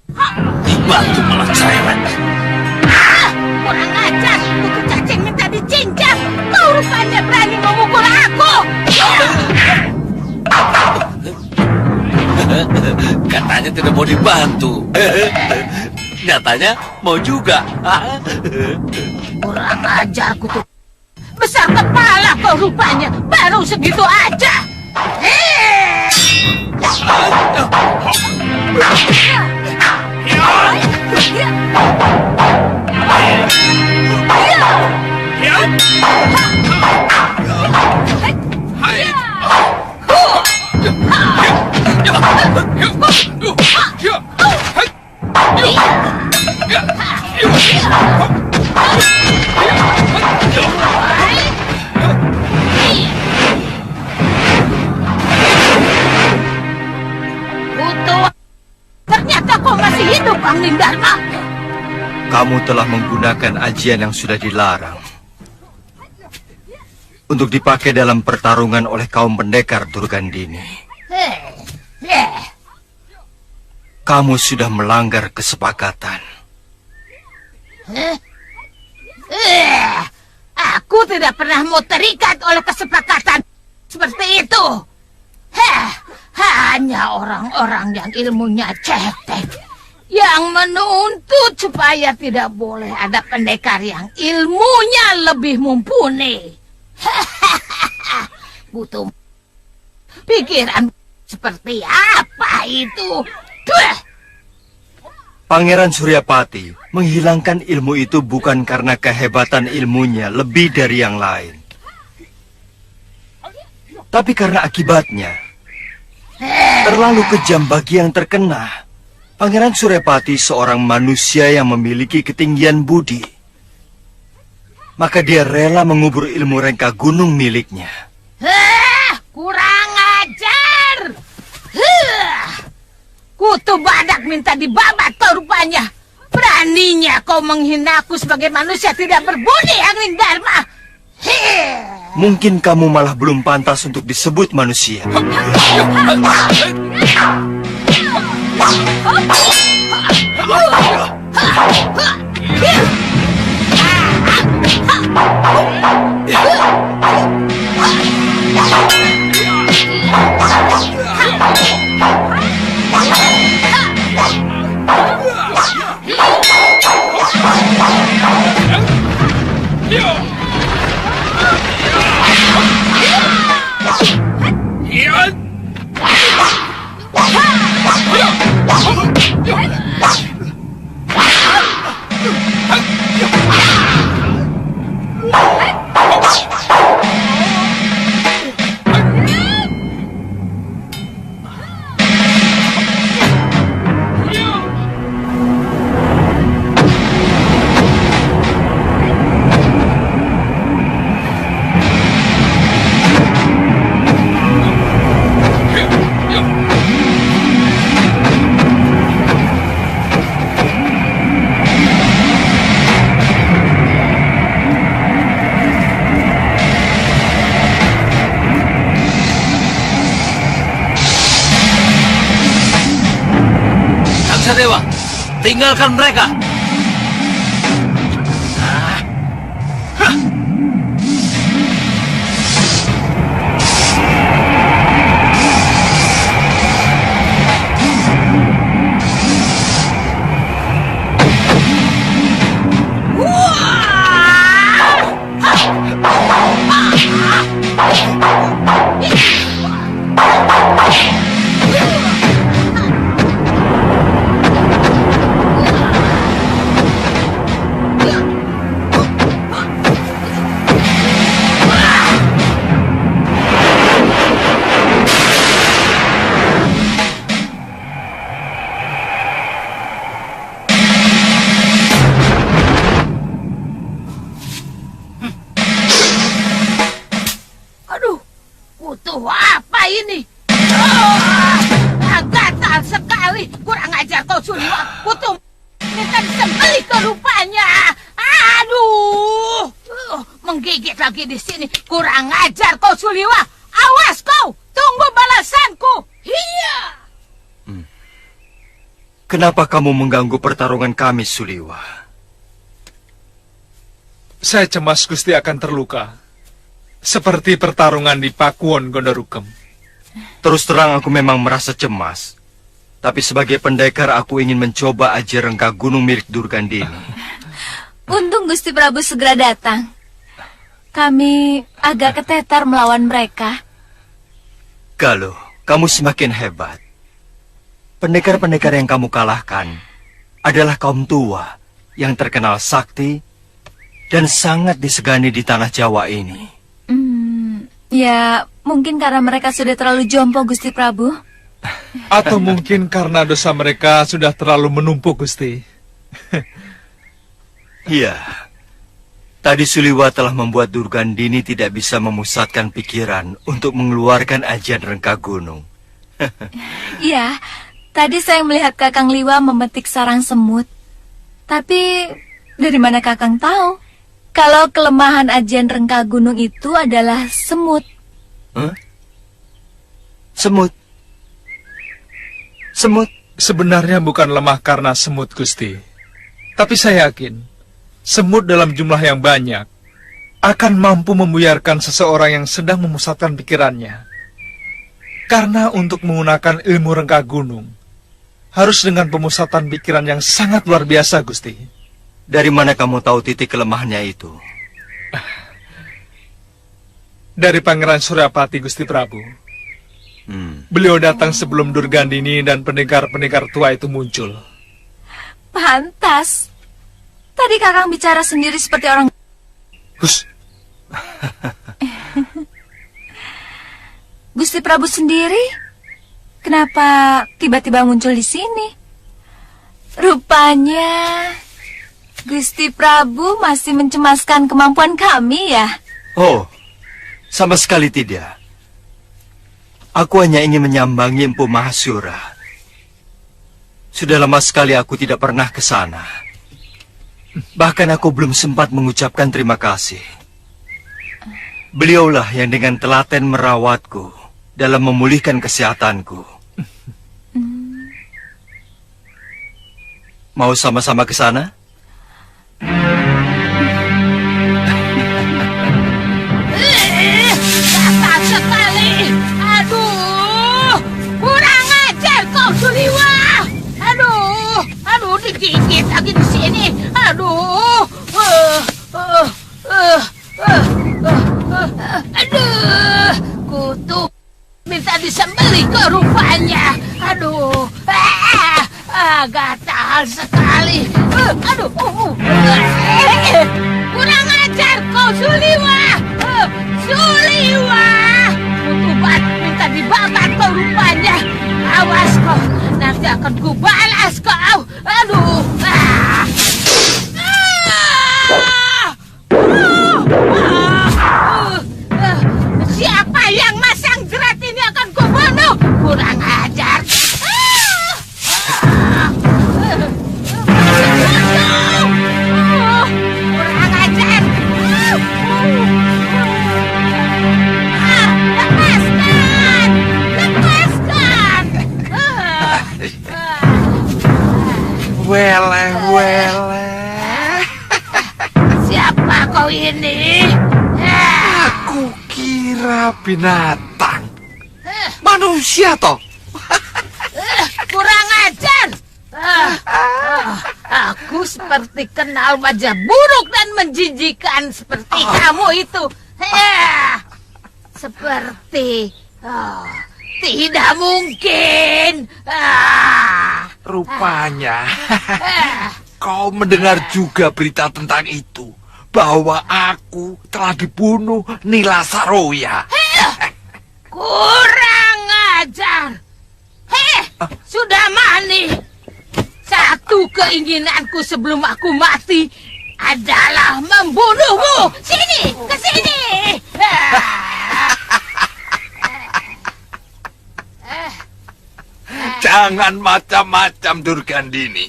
Dibantu malah cerewet. Kurang ajar, kutu cacing minta dicincang. Kau rupanya berani memukul aku. Katanya tidak mau dibantu. Nyatanya mau juga. Kurang ajar kutu. Besar kepala kau rupanya. Baru segitu aja. Ternyata kau masih hidup, Angling Dharma. Kamu telah menggunakan ajian yang sudah dilarang untuk dipakai dalam pertarungan oleh kaum pendekar Durgandini. Kamu sudah melanggar kesepakatan. Aku tidak pernah mau terikat oleh kesepakatan seperti itu. Hanya orang-orang yang ilmunya cetek yang menuntut supaya tidak boleh ada pendekar yang ilmunya lebih mumpuni. Butuh pikiran seperti apa itu? Pangeran Suryapati menghilangkan ilmu itu bukan karena kehebatan ilmunya lebih dari yang lain, tapi karena akibatnya terlalu kejam bagi yang terkena. Pangeran Suryapati seorang manusia yang memiliki ketinggian budi, maka dia rela mengubur ilmu rengka gunung miliknya. Kurang ajar. Kutu badak minta dibabat kau rupanya. Beraninya kau menghinaku sebagai manusia tidak berbudi, Angling Dharma. Mungkin kamu malah belum pantas untuk disebut manusia. Dewa, tinggalkan mereka. Butuh apa ini? Gatal sekali. Kurang ajar kau, Suliwa. Butuh minta disembelih ke rupanya. Aduh, menggigit lagi di sini. Kurang ajar kau, Suliwa. Awas kau, tunggu balasanku. Iya. Kenapa kamu mengganggu pertarungan kami, Suliwa? Saya cemas Gusti akan terluka. Seperti pertarungan di Pakuwon Gondorukem. Terus terang aku memang merasa cemas. Tapi sebagai pendekar aku ingin mencoba ajar rengka gunung milik Durgandini. Untung Gusti Prabu segera datang. Kami agak keteter melawan mereka. Galuh, kamu semakin hebat. Pendekar-pendekar yang kamu kalahkan adalah kaum tua yang terkenal sakti dan sangat disegani di tanah Jawa ini. Ya, mungkin karena mereka sudah terlalu jompo, Gusti Prabu. Atau mungkin karena dosa mereka sudah terlalu menumpuk, Gusti. Iya. Tadi Suliwa telah membuat Durgandini tidak bisa memusatkan pikiran untuk mengeluarkan ajian rengka gunung. Iya, tadi saya melihat Kakang Liwa memetik sarang semut. Tapi, dari mana Kakang tahu kalau kelemahan ajian rengka gunung itu adalah semut? Huh? Semut? Semut? Sebenarnya bukan lemah karena semut, Gusti. Tapi saya yakin, semut dalam jumlah yang banyak akan mampu membuyarkan seseorang yang sedang memusatkan pikirannya. Karena untuk menggunakan ilmu rengka gunung, harus dengan pemusatan pikiran yang sangat luar biasa, Gusti. Dari mana kamu tahu titik kelemahannya itu? Dari Pangeran Suryapati, Gusti Prabu. Beliau datang sebelum Durgandini dan pendekar-pendekar tua itu muncul. Pantas. Tadi Kakang bicara sendiri seperti orang... Hus, Gusti Prabu sendiri? Kenapa tiba-tiba muncul di sini? Rupanya Gusti Prabu masih mencemaskan kemampuan kami ya? Oh, sama sekali tidak. Aku hanya ingin menyambangi Empu Mahasura. Sudah lama sekali aku tidak pernah ke sana. Bahkan aku belum sempat mengucapkan terima kasih. Beliaulah yang dengan telaten merawatku dalam memulihkan kesehatanku. Mau sama-sama ke sana? Kasar sekali. Aduh, kurang ajar kau, Suliwa. Aduh, digigit lagi di sini. Aduh, aduh, kutu minta disembelih ke rupanya. Aduh, gatal sekali. Aduh, kurang ajar kau, Suliwa. Suliwa, kutuban minta dibakar kau rupanya. Awas kau, nanti akan kubalas kau. Aduh, siapa yang masang jerat ini akan kubunuh. Kurang ajar. Kurang ajar. Lepaskan. Lepaskan. Wele. Siapa kau ini? Aku kira binatang. Manusia toh. Kurang ajar. Aku seperti kenal wajah buruk dan menjijikan seperti kamu itu. Seperti tidak mungkin. Rupanya kau mendengar juga berita tentang itu, bahwa aku telah dibunuh Nila Saroya. Kurang ajar. Sudah mani. Satu keinginanku sebelum aku mati adalah membunuhmu. Sini, ke sini. Jangan macam-macam, Durgandini.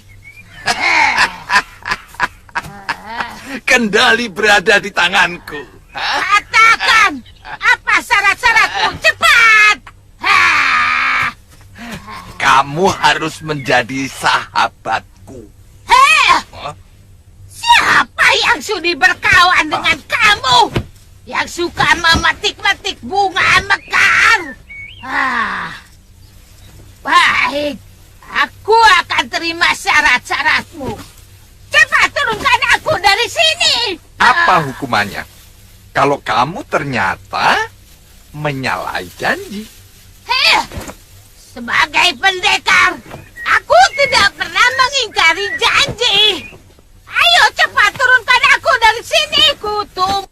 Kendali berada di tanganku. Katakan, apa syarat-syaratmu? Cepat. kamu harus menjadi sahabatku. Heh, siapa yang sudi berkawan dengan kamu? Yang suka memetik-metik bunga mekar? Baik, aku akan terima syarat-syaratmu. Cepat turunkan aku dari sini. Apa hukumannya? Kalau kamu ternyata menyalahi janji. Heh, sebagai pendekar, aku tidak pernah mengingkari janji. Ayo cepat turunkan aku dari sini, Kutum.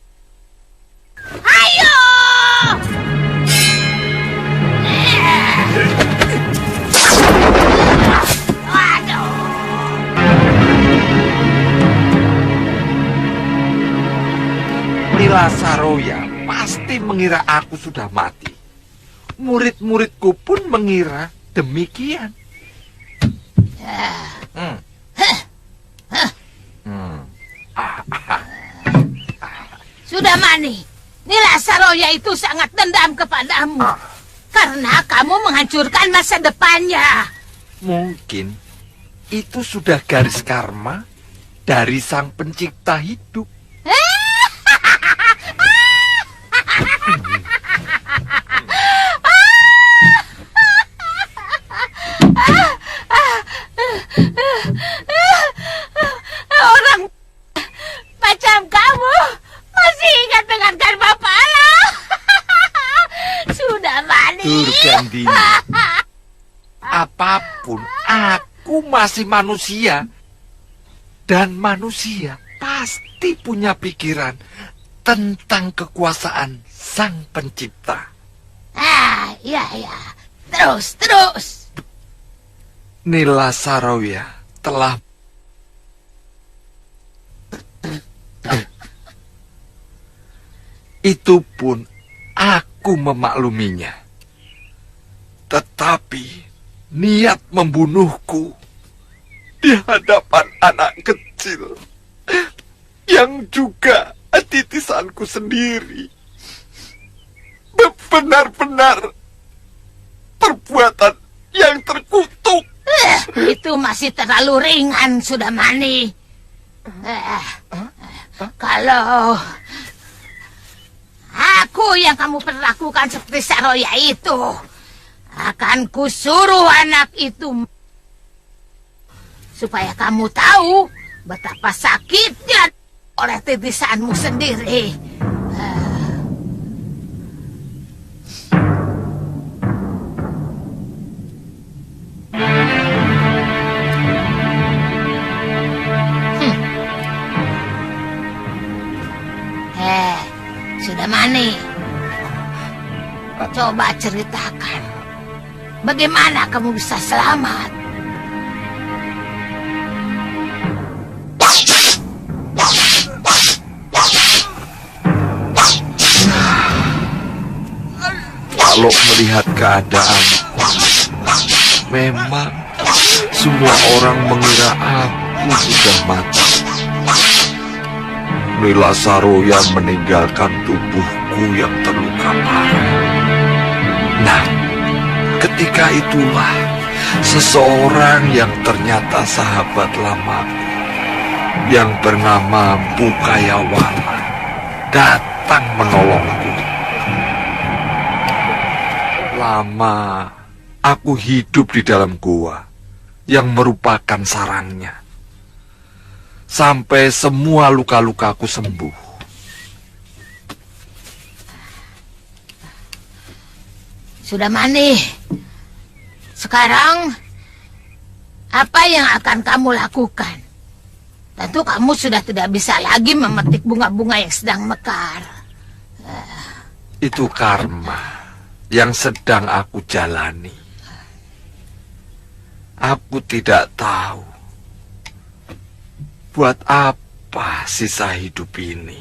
Ayo! Waduh. Nila Saroya pasti mengira aku sudah mati. Murid-muridku pun mengira demikian. Sudah Mani, Nila Saroya itu sangat dendam kepadamu. Karena kamu menghancurkan masa depannya. Mungkin itu sudah garis karma dari Sang Pencipta hidup. Orang macam kamu masih ingat dengan karma pala. Sudah Mani. Durgandini, apapun, aku masih manusia. Dan manusia pasti punya pikiran tentang kekuasaan Sang Pencipta. Ya. Terus. Nila Saroya telah itu pun aku memakluminya. Tetapi niat membunuhku di hadapan anak kecil yang juga titisanku sendiri benar-benar perbuatan yang terkutuk. Itu masih terlalu ringan, sudah Mani. Kalau aku yang kamu perlakukan seperti Saroya itu, akan kusuruh anak itu supaya kamu tahu betapa sakitnya oleh titisanmu sendiri. Sudah Mani, coba ceritakan bagaimana kamu bisa selamat. Kalau melihat keadaan, memang semua orang mengira aku sudah mati. Nila Saroya meninggalkan tubuhku yang terluka parah. Nah, ketika itulah seseorang yang ternyata sahabat lamaku yang bernama Bukayawala datang menolongku. Lama aku hidup di dalam gua yang merupakan sarangnya. Sampai semua luka-lukaku sembuh. Sudah Mani, sekarang apa yang akan kamu lakukan? Tentu kamu sudah tidak bisa lagi memetik bunga-bunga yang sedang mekar. Itu karma yang sedang aku jalani. Aku tidak tahu buat apa sisa hidup ini.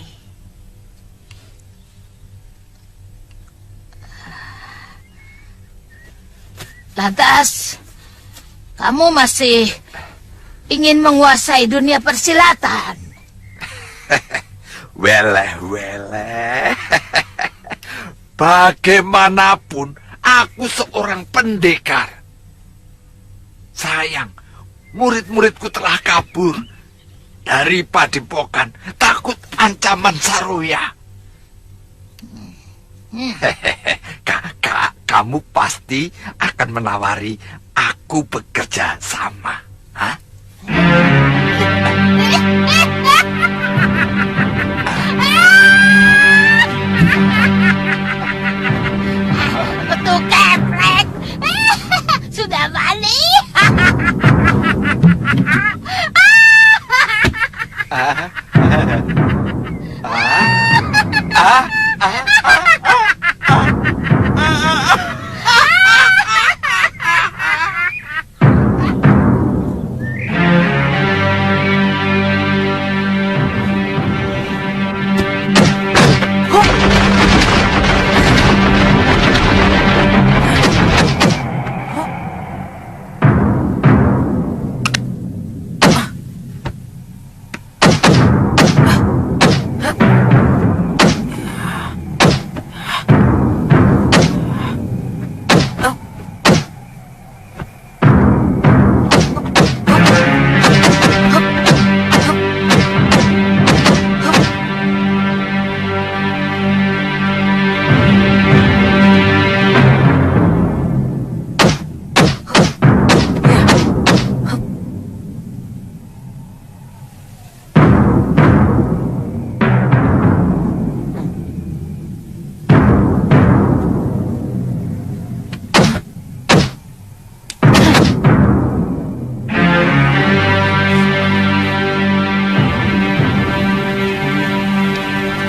Lantas, kamu masih ingin menguasai dunia persilatan? Weleh. Bagaimanapun, aku seorang pendekar. sayang, murid-muridku telah kabur dari padepokan, takut ancaman Saroya. Kamu pasti akan menawari aku bekerja sama, hah? Betul keprek. Sudah balik.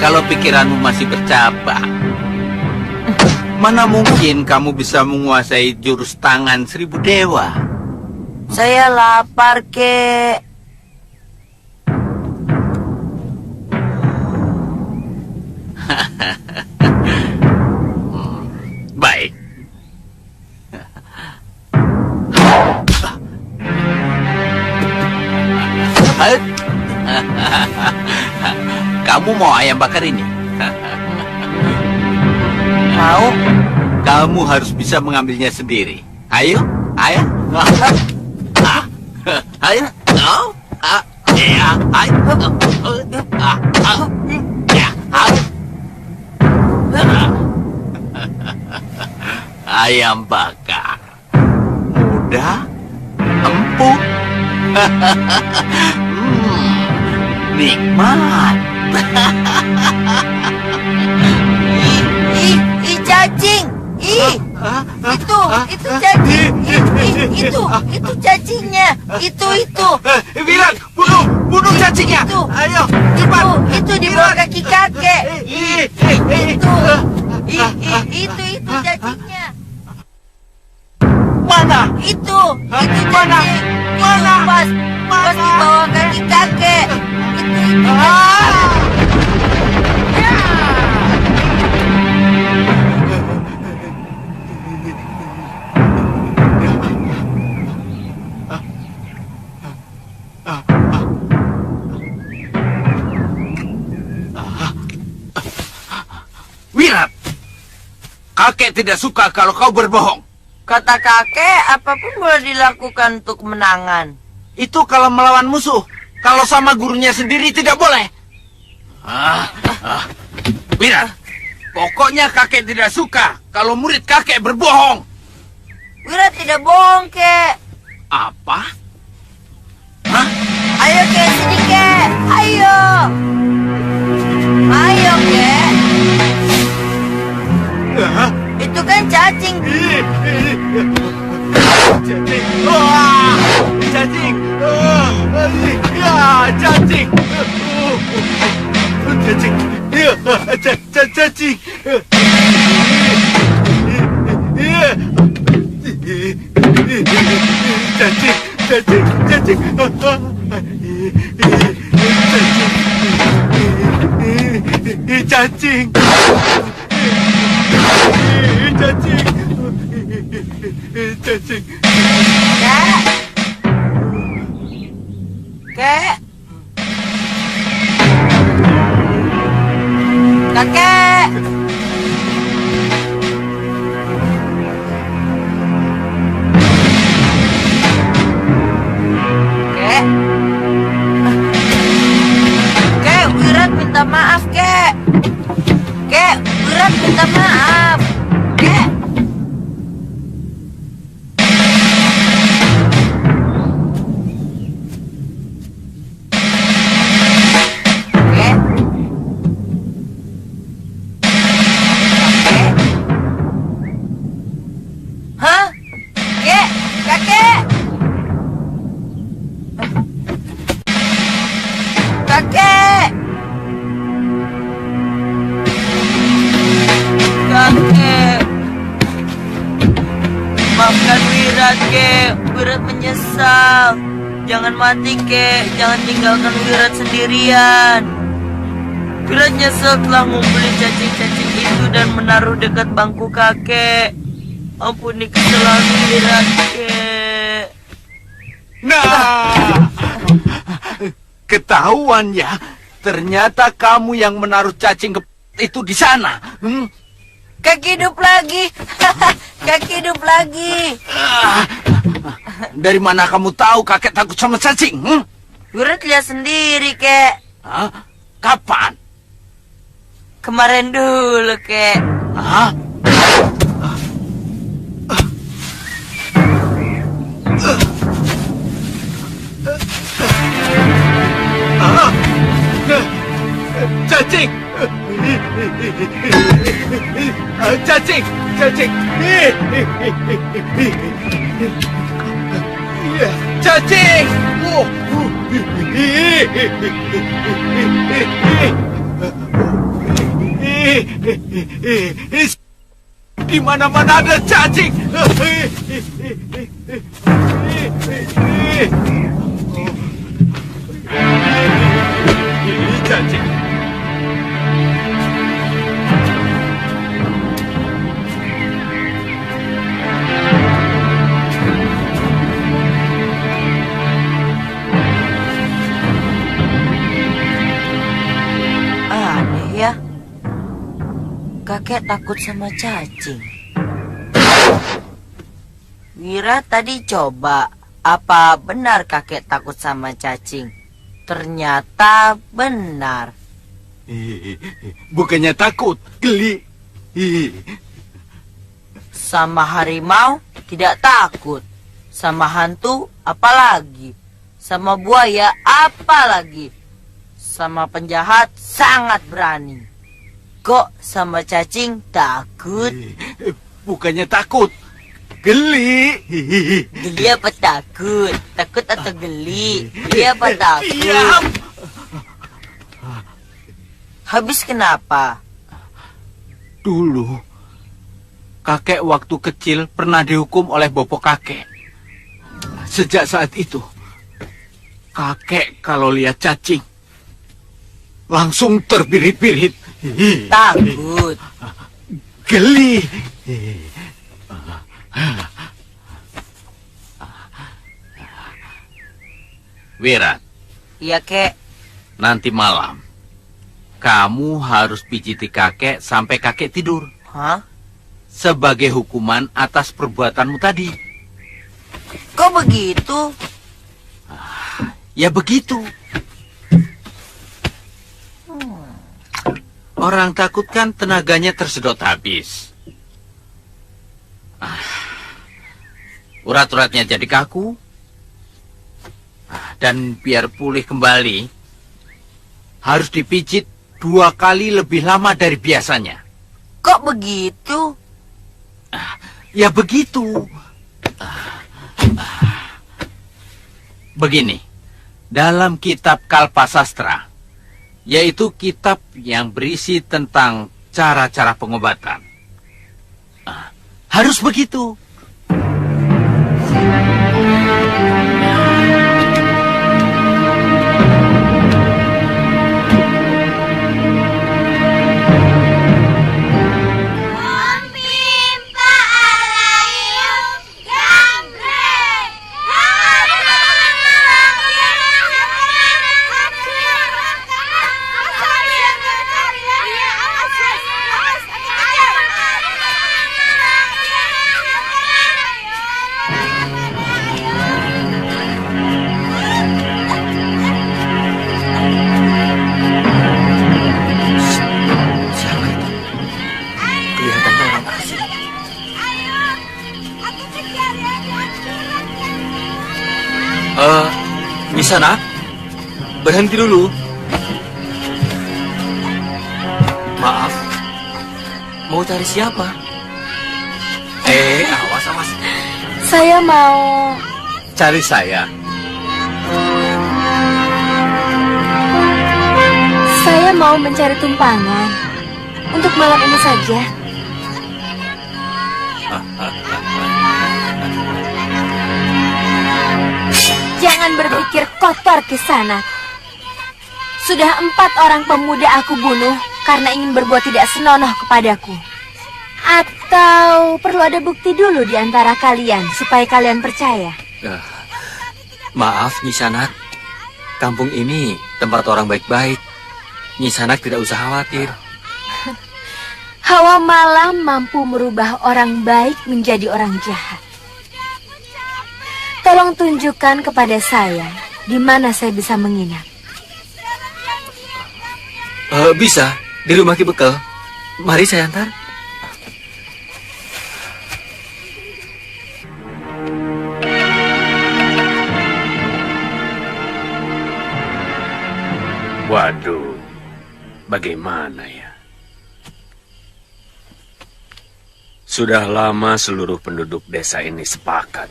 Kalau pikiranmu masih bercabang, mana mungkin kamu bisa menguasai jurus tangan 1000 dewa? Saya lapar, Kek. Baik. Kamu mau ayam bakar ini? Mau? Kamu harus bisa mengambilnya sendiri. Ayo, ayo. Ayo. Ya, ayo. Ya, ayo. Ayam bakar. Mudah, empuk. Nikmat. Ih, cacing. Ih, itu cacing. Itu cacingnya. Itu. Wirat, bunuh cacingnya. Ayo, cepat. Itu di bawah kaki kakek. Itu cacingnya. Mana? Itu cacing. Mana? Pas di bawah kaki kakek. Itu. Wirat, kakek tidak suka kalau kau berbohong. Kata kakek, apapun boleh dilakukan untuk kemenangan. Itu kalau melawan musuh. Kalau sama gurunya sendiri tidak boleh. Wirat, pokoknya kakek tidak suka kalau murid kakek berbohong. Wira tidak bohong, Kek. Apa? Ayo, Kek, sini, Kek. Ayo, Kek. Itu kan cacing. Cacing. Cacing. Cacing. Cacing. Cacing. Kek. Kakek. maaf, Kek. Kek, Wira minta maaf. Kek. Kek. Kakek. Hah? Kek, kakek. Kakek. Kakek. Maafkan Wira, Kek. Wira menyesal. Jangan mati, Kek. Jangan tinggalkan Wira sendirian. Wira nyesel telah ngumpulin cacing-cacing itu dan menaruh dekat bangku kakek. Ampuni kesalahan Wira, Kek. Nah, ketahuan ya. Ternyata kamu yang menaruh cacing itu di sana. Kaki hidup lagi. Kaki hidup lagi. Dari mana kamu tahu kakek takut sama cacing? Wira lihat sendiri, Kek. Hah? Kapan? Kemarin dulu, Kek. Hah? Cacing! Cacing! Cacing! Cacing! Di mana-mana ada cacing! Cacing! Aneh ya. Kakek takut sama cacing. Wira tadi coba. Apa benar kakek takut sama cacing? Ternyata benar. Bukannya takut, geli. Sama harimau tidak takut. Sama hantu apalagi. Sama buaya apalagi. Sama penjahat sangat berani. Kok sama cacing takut? Bukannya takut, geli. Geli apa takut? Takut atau geli? Geli apa takut? Diam. Habis kenapa? Dulu, kakek waktu kecil pernah dihukum oleh bopo kakek. Sejak saat itu, kakek kalau lihat cacing, langsung terbirit-birit. Takut. Geli. Wira, Iya, Kek. nanti malam kamu harus pijiti kakek sampai kakek tidur. Hah? Sebagai hukuman atas perbuatanmu tadi. Kok begitu? Ya begitu. Orang takut kan tenaganya tersedot habis. Urat-uratnya jadi kaku. Dan biar pulih kembali, harus dipijit 2 kali lebih lama dari biasanya. Kok begitu? Ya begitu. Begini, dalam kitab Kalpasastra, yaitu kitab yang berisi tentang cara-cara pengobatan, harus begitu. Nyisanak, berhenti dulu. Maaf, mau cari siapa? Awas, awas. Saya mau... Cari saya. Saya mau mencari tumpangan. Untuk malam ini saja. Jangan berpikir kotor ke sana. Sudah 4 orang pemuda aku bunuh karena ingin berbuat tidak senonoh kepadaku. Atau perlu ada bukti dulu di antara kalian supaya kalian percaya? Maaf, Nyisanak. Kampung ini tempat orang baik-baik. Nyisanak tidak usah khawatir. Hawa malam mampu merubah orang baik menjadi orang jahat. Tolong tunjukkan kepada saya di mana saya bisa menginap. Bisa, di rumah Ki Bekel. Mari saya antar. Waduh, bagaimana ya? Sudah lama seluruh penduduk desa ini sepakat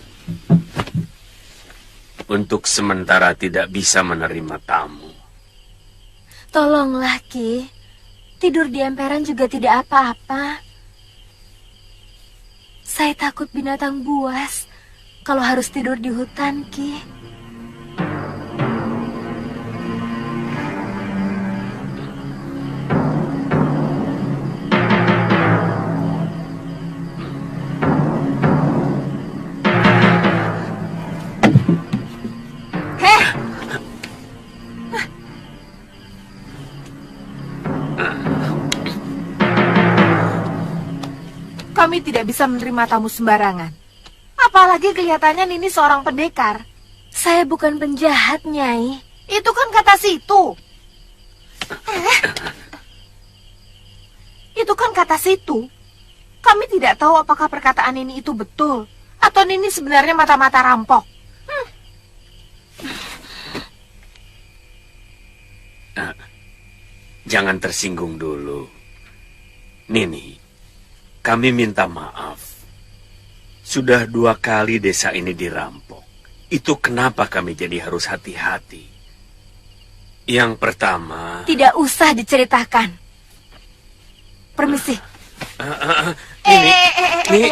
untuk sementara tidak bisa menerima tamu. Tolonglah, Ki. Tidur di emperan juga tidak apa-apa. Saya takut binatang buas kalau harus tidur di hutan, Ki. Kami tidak bisa menerima tamu sembarangan. Apalagi kelihatannya Nini seorang pendekar. Saya bukan penjahat, Nyai. Itu kan kata situ. Itu kan kata situ. Kami tidak tahu apakah perkataan Nini itu betul atau Nini sebenarnya mata-mata rampok. Jangan tersinggung dulu. Nini, kami minta maaf. Sudah 2 kali desa ini dirampok. Itu kenapa kami jadi harus hati-hati. Yang pertama... Tidak usah diceritakan. Permisi. Nini,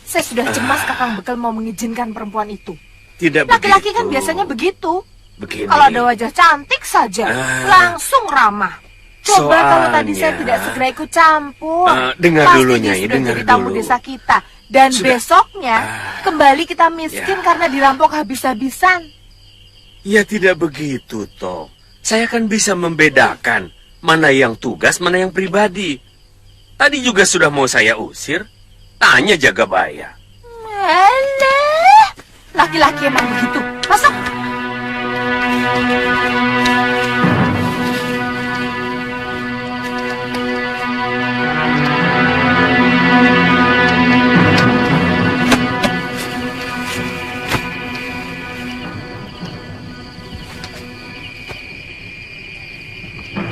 Saya sudah cemas Kakang Bekel mau mengizinkan perempuan itu. tidak Laki-laki begitu. kan biasanya begitu. Begini. Kalau ada wajah cantik saja, langsung ramah. Coba kalau tadi saya tidak segera ikut campur, dengar pasti dulu, dia Nyai, sudah dengar jadi tamu dulu. desa kita. Dan Sudah. besoknya kembali kita miskin Ya. karena dirampok habis-habisan. Ya tidak begitu, toh. Saya kan bisa membedakan mana yang tugas, mana yang pribadi. Tadi juga sudah mau saya usir. Tanya Jagabaya. Alah, laki-laki emang begitu. Masuk.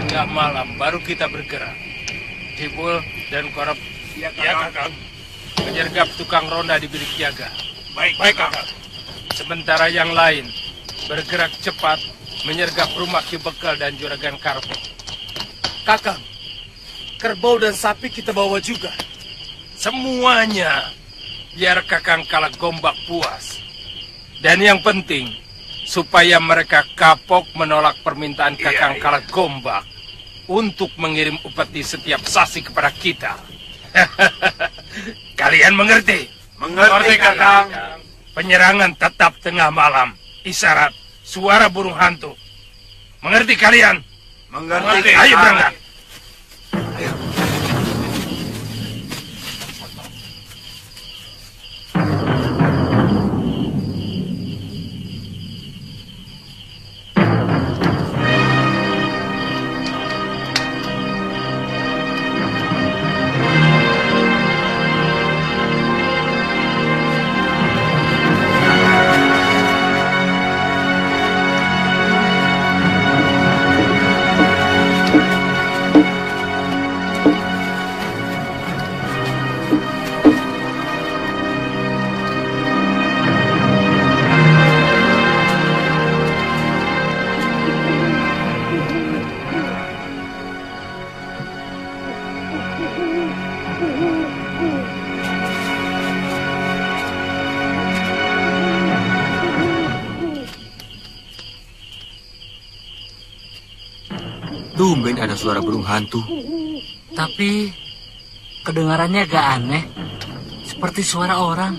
Tengah malam baru kita bergerak. Cibul dan Korop, ya kakak, menyergap tukang ronda di bilik jaga. Baik kakak. Sementara yang lain bergerak cepat menyergap rumah Ki Bekel dan Juragan Karpo. Kakak, kerbau dan sapi kita bawa juga. Semuanya, biar Kakang Kalak Gombak puas. Dan yang penting, supaya mereka kapok menolak permintaan Kakang Kalak Gombak untuk mengirim upeti setiap sasi kepada kita. Kalian mengerti? Mengerti, Kakang. Penyerangan tetap tengah malam. Isyarat suara burung hantu. Mengerti kalian? Mengerti. Ayo berangkat. Tumben ada suara burung hantu. Tapi kedengarannya agak aneh. Seperti suara orang.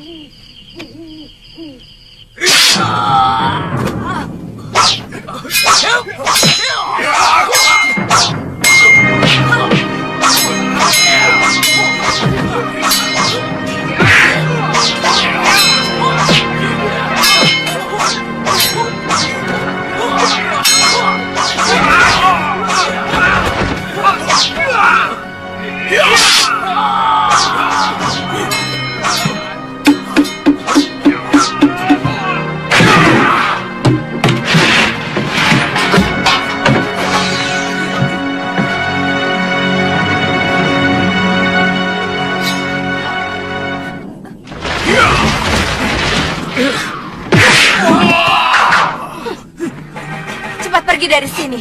Cepat pergi dari sini.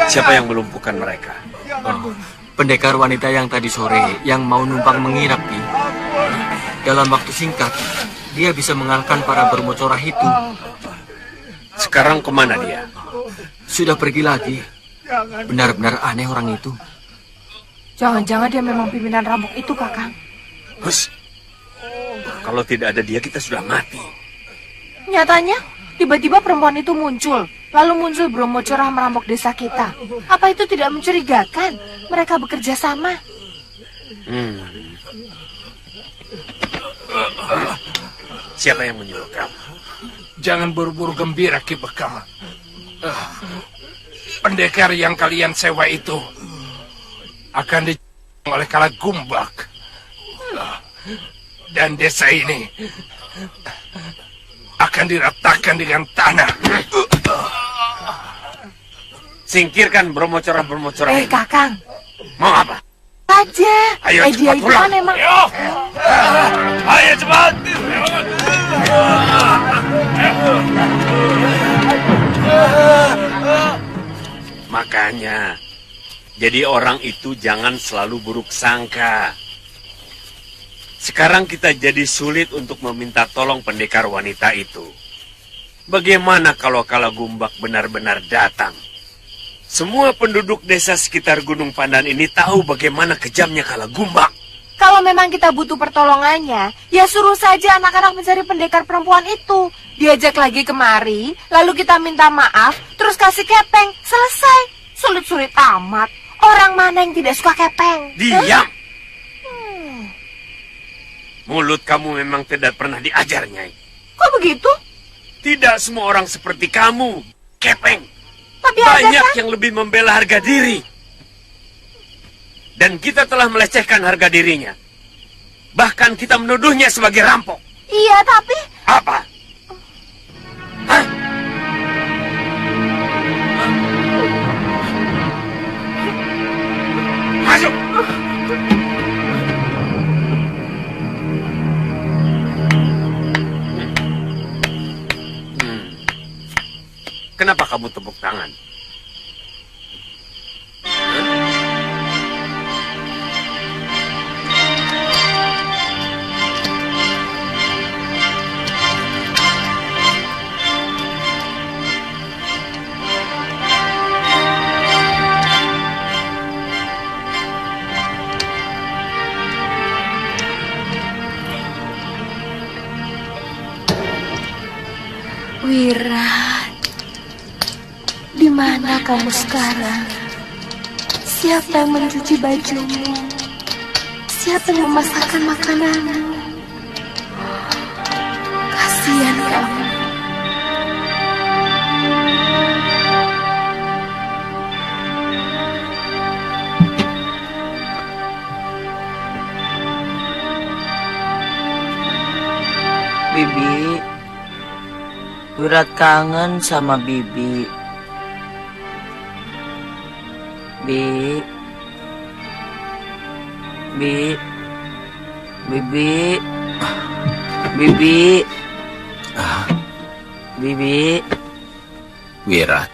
Siapa yang melumpuhkan mereka? Oh, pendekar wanita yang tadi sore yang mau numpang mengirap, Ki. Dalam waktu singkat, dia bisa mengalahkan para bermocorah itu. Sekarang kemana dia? Sudah pergi lagi. Benar-benar aneh orang itu. Jangan-jangan dia memang pimpinan rampok itu, Kakang. Hus. Kalau tidak ada dia, kita sudah mati. Nyatanya, tiba-tiba perempuan itu muncul. Lalu muncul bermocorah merampok desa kita. Apa itu tidak mencurigakan? Mereka bekerja sama. Siapa yang menyuruh kamu? Jangan buru-buru gembira, Ki Bekal. Pendekar yang kalian sewa itu akan dijual oleh Kalagumbak. Dan desa ini akan diratakan dengan tanah. Singkirkan bermocorah-bermocorah. Kakang. Mau apa? Saja. Ayo Dia cepat itu pulang. kan emang... Ayo cepat. Makanya, jadi orang itu jangan selalu buruk sangka. Sekarang kita jadi sulit untuk meminta tolong pendekar wanita itu. Bagaimana kalau Kalagumbak benar-benar datang? Semua penduduk desa sekitar Gunung Pandan ini tahu bagaimana kejamnya Kalagumbak. Kalau memang kita butuh pertolongannya, ya suruh saja anak-anak mencari pendekar perempuan itu. Diajak lagi kemari, lalu kita minta maaf, terus kasih kepeng. Selesai. Sulit-sulit amat. Orang mana yang tidak suka kepeng? Diam! Mulut kamu memang tidak pernah diajar, Nyai. Kok begitu? Tidak semua orang seperti kamu, kepeng. Tapi banyak yang lebih membela harga diri. Dan kita telah melecehkan harga dirinya. Bahkan kita menuduhnya sebagai rampok. Iya, tapi... Apa? kamu tepuk tangan. Wirat, di mana kamu sekarang? Siapa yang mencuci bajumu? Siapa yang memasakkan makananmu? Kasihan kamu. Bibi, Wirat kangen sama Bibi. Bibi, Bibi. Wirat,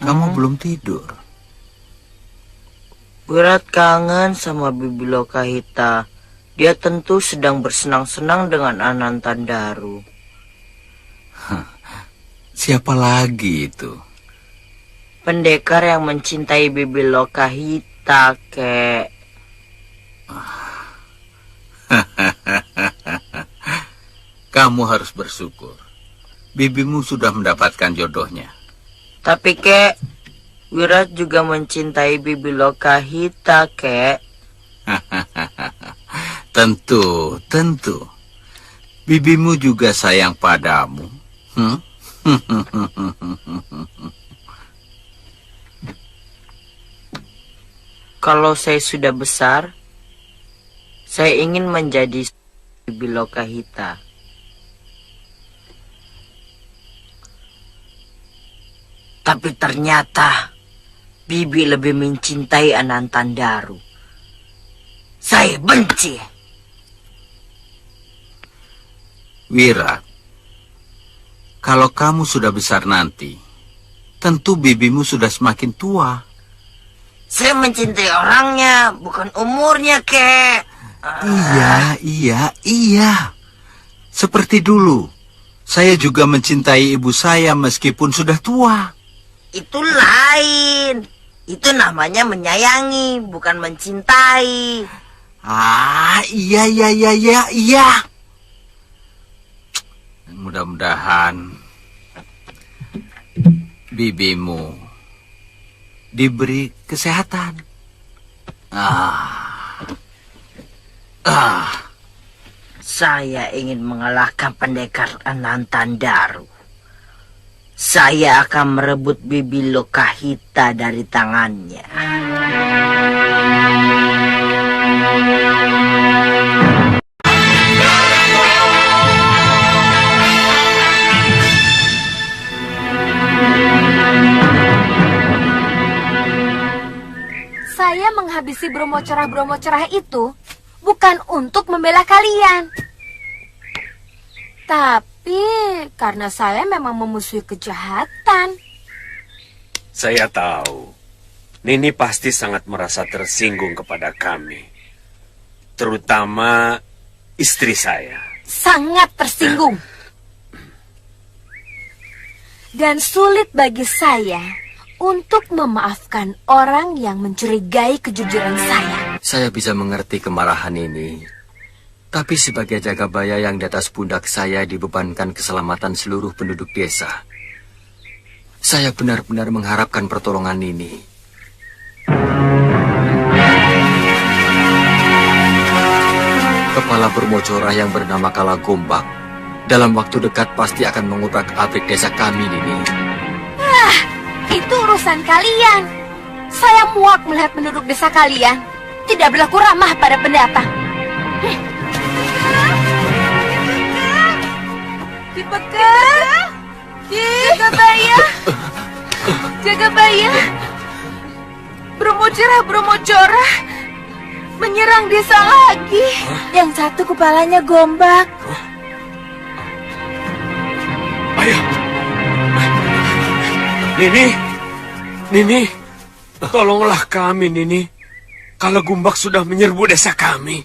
kamu belum tidur. Wirat kangen sama Bibi Lokahita. Dia tentu sedang bersenang-senang dengan Anantandaru. Siapa lagi itu? Pendekar yang mencintai Bibi Lokahita, kek. Kamu harus bersyukur. Bibimu sudah mendapatkan jodohnya. Tapi, kek, Wirat juga mencintai Bibi Lokahita, kek. Tentu. Bibimu juga sayang padamu. Kalau saya sudah besar, saya ingin menjadi Bibi Lokahita. Tapi ternyata Bibi lebih mencintai Anantandaru. Saya benci. Wirat, kalau kamu sudah besar nanti, tentu bibimu sudah semakin tua. Saya mencintai orangnya, bukan umurnya, kek. Iya. Seperti dulu, saya juga mencintai ibu saya meskipun sudah tua. Itu lain. Itu namanya menyayangi, bukan mencintai. Iya. Mudah-mudahan bibimu diberi kesehatan. Saya ingin mengalahkan pendekar Anantandaru. Saya akan merebut Bibi Lokahita dari tangannya. Saya menghabisi Bromo cerah itu bukan untuk membela kalian. Tapi karena saya memang memusuhi kejahatan. Saya tahu. Nini pasti sangat merasa tersinggung kepada kami. Terutama istri saya. Sangat tersinggung. Dan sulit bagi saya untuk memaafkan orang yang mencurigai kejujuran saya. Saya bisa mengerti kemarahan ini. Tapi sebagai jagabaya yang di atas pundak saya dibebankan keselamatan seluruh penduduk desa. Saya benar-benar mengharapkan pertolongan ini. Kepala Bermocora yang bernama Kalagombak dalam waktu dekat pasti akan mengubrak-abrik desa kami, Nini. Itu urusan kalian. Saya muak melihat penduduk desa kalian tidak berlaku ramah pada pendatang. Jagabaya, Bromocora menyerang desa lagi. Yang satu kepalanya Gombak. Ayah, Nini, tolonglah kami, Nini. Kalagumbak sudah menyerbu desa kami.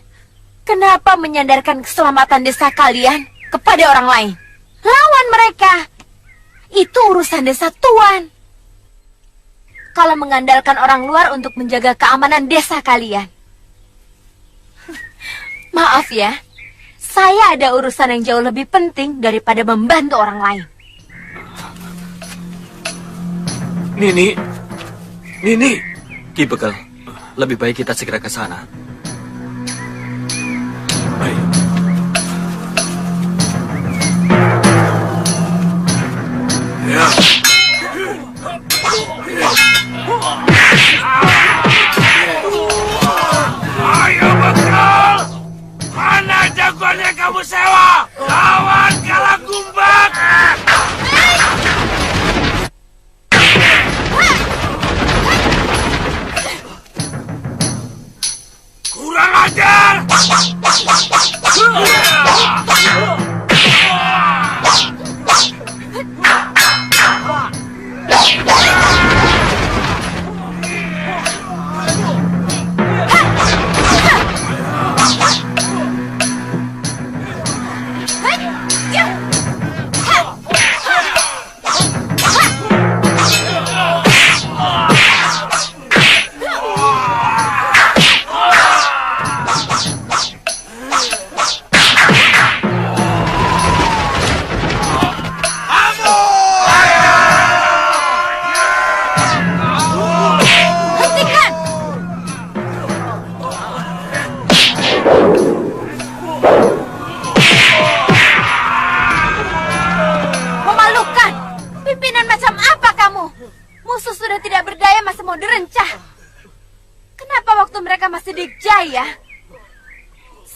Kenapa menyandarkan keselamatan desa kalian kepada orang lain? Lawan mereka. Itu urusan desa Tuan. Kalau mengandalkan orang luar untuk menjaga keamanan desa kalian. Maaf ya, saya ada urusan yang jauh lebih penting daripada membantu orang lain. Nini. Ki Bekel, lebih baik kita segera ke sana. Ayo. Ya. Ayo Bekel, mana jagoannya kamu sewa? Lawan Kalagumbak. Kurang ajar.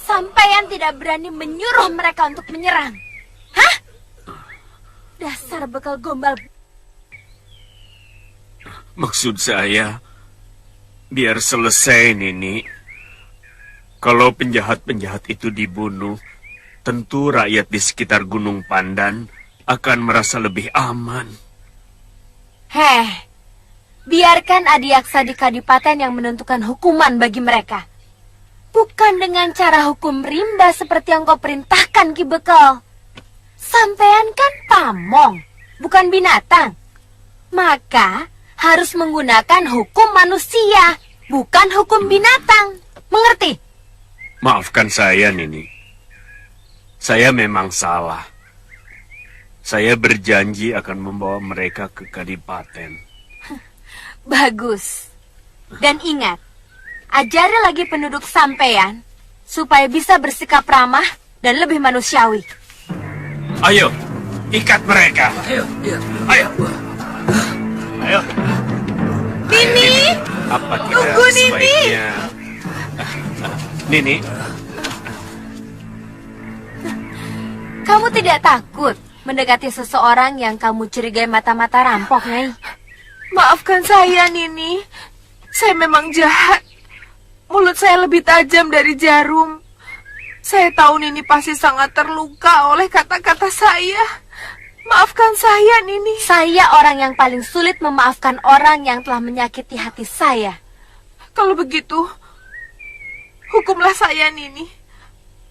Sampeyan tidak berani menyuruh mereka untuk menyerang. Hah? Dasar bekal gombal. Maksud saya, biar selesai, Nini. Kalau penjahat-penjahat itu dibunuh, tentu rakyat di sekitar Gunung Pandan akan merasa lebih aman. Biarkan Adiaksa di Kadipaten yang menentukan hukuman bagi mereka. Bukan dengan cara hukum rimba seperti yang kau perintahkan, Ki Bekel. Sampean kan pamong, bukan binatang. Maka harus menggunakan hukum manusia, bukan hukum binatang. Mengerti? Maafkan saya, Nini. Saya memang salah. Saya berjanji akan membawa mereka ke Kadipaten. Bagus. Dan ingat, ajari lagi penduduk sampean supaya bisa bersikap ramah dan lebih manusiawi. Ayo, ikat mereka. Ayo. Nini, Apa kita tunggu, Nini. sebaiknya... Nini, kamu tidak takut mendekati seseorang yang kamu curigai mata-mata rampok, Nyai? Maafkan saya, Nini. Saya memang jahat. Mulut saya lebih tajam dari jarum. Saya tahu Nini pasti sangat terluka oleh kata-kata saya. Maafkan saya, Nini. Saya orang yang paling sulit memaafkan orang yang telah menyakiti hati saya. Kalau begitu, hukumlah saya, Nini.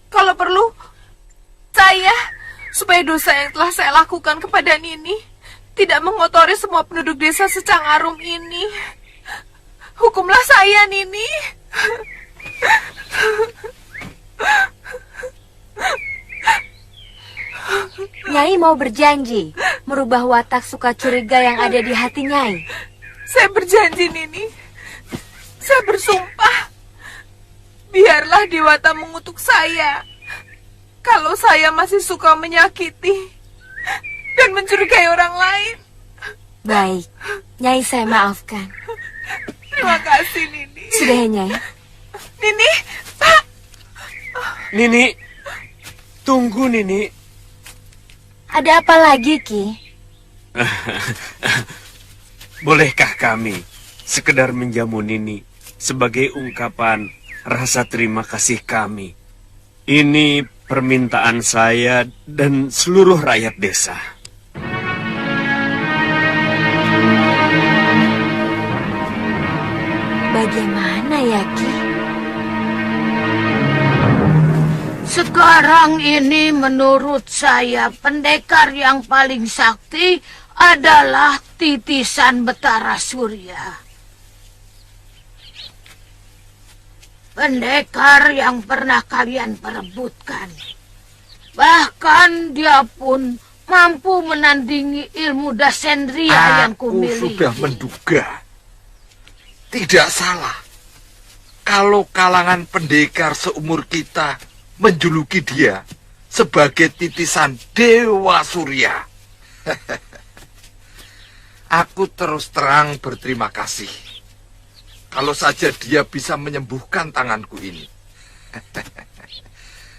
Kalau perlu, saya, supaya dosa yang telah saya lakukan kepada Nini tidak mengotori semua penduduk desa Secangarum ini. Hukumlah saya, Nini. Nyai mau berjanji merubah watak suka curiga yang ada di hati Nyai. Saya berjanji, Nini. Saya bersumpah. Biarlah Dewata mengutuk saya kalau saya masih suka menyakiti dan mencurigai orang lain. Baik, Nyai saya maafkan. Terima kasih, Nini. Sudah ya, Nyai? Nini, Pak. Nini, tunggu, Nini. Ada apa lagi, Ki? Bolehkah kami sekedar menjamu Nini sebagai ungkapan rasa terima kasih kami? Ini permintaan saya dan seluruh rakyat desa. Bagaimana ya, Ki? Sekarang ini menurut saya pendekar yang paling sakti adalah titisan Betara Surya. Pendekar yang pernah kalian perebutkan. Bahkan dia pun mampu menandingi ilmu Dasendria yang kumiliki. Aku sudah menduga. Tidak salah. Kalau kalangan pendekar seumur kita menjuluki dia sebagai titisan Dewa Surya. Aku terus terang berterima kasih. Kalau saja dia bisa menyembuhkan tanganku ini.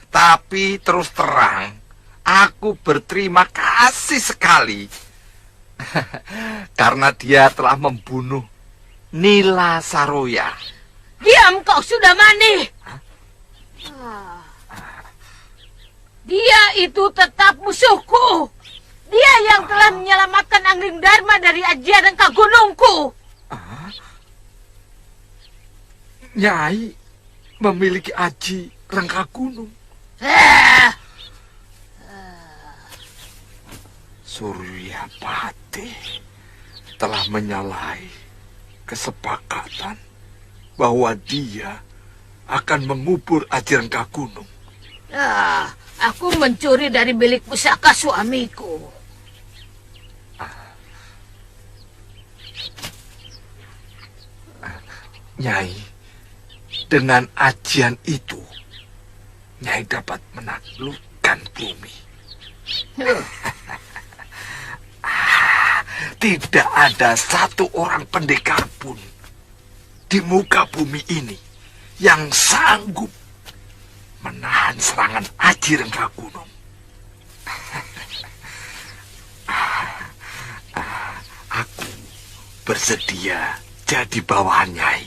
Tapi terus terang, aku berterima kasih sekali. Karena dia telah membunuh Nila Saroya. Diam kau sudah mani. Dia itu tetap musuhku. Dia yang telah menyelamatkan Angling Dharma dari ajian Rengka Gunungku. Nyai memiliki aji Rengka Gunung. Suryapati telah menyalahi kesepakatan bahwa dia akan mengubur aji Rengka Gunung. Aku mencuri dari bilik pusaka suamiku. Nyai, dengan ajian itu, Nyai dapat menaklukkan bumi. Tidak ada satu orang pendekar pun di muka bumi ini yang sanggup menahan serangan aji Rengka Gunung. Aku bersedia jadi bawahan Nyai.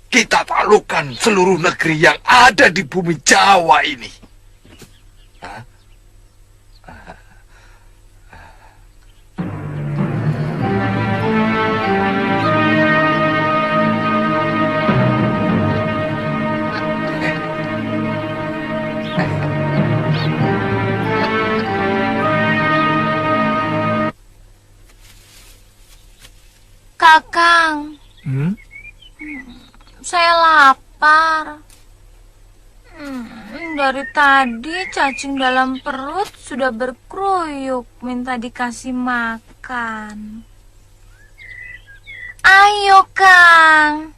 Kita taklukkan seluruh negeri yang ada di bumi Jawa ini. Kakang, saya lapar. Dari tadi cacing dalam perut sudah berkeruyuk minta dikasih makan. Ayo, Kang.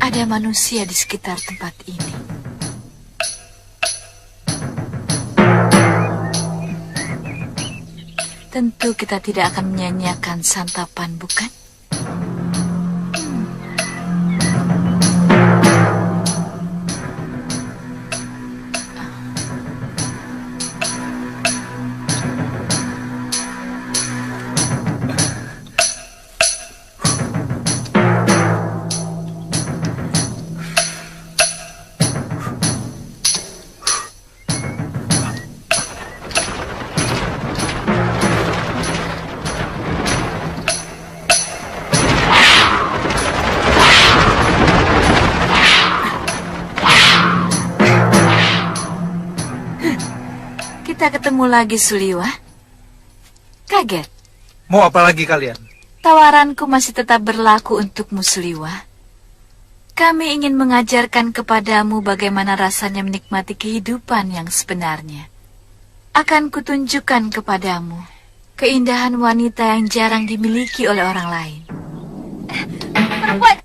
Ada manusia di sekitar tempat ini. Tentu kita tidak akan menyanyiakan santapan, bukan? Kita ketemu lagi, Suliwa. Kaget? Mau apa lagi kalian? Tawaranku masih tetap berlaku untukmu, Suliwa. Kami ingin mengajarkan kepadamu bagaimana rasanya menikmati kehidupan yang sebenarnya. Akan kutunjukkan kepadamu Keindahan wanita yang jarang dimiliki oleh orang lain. Perempuan.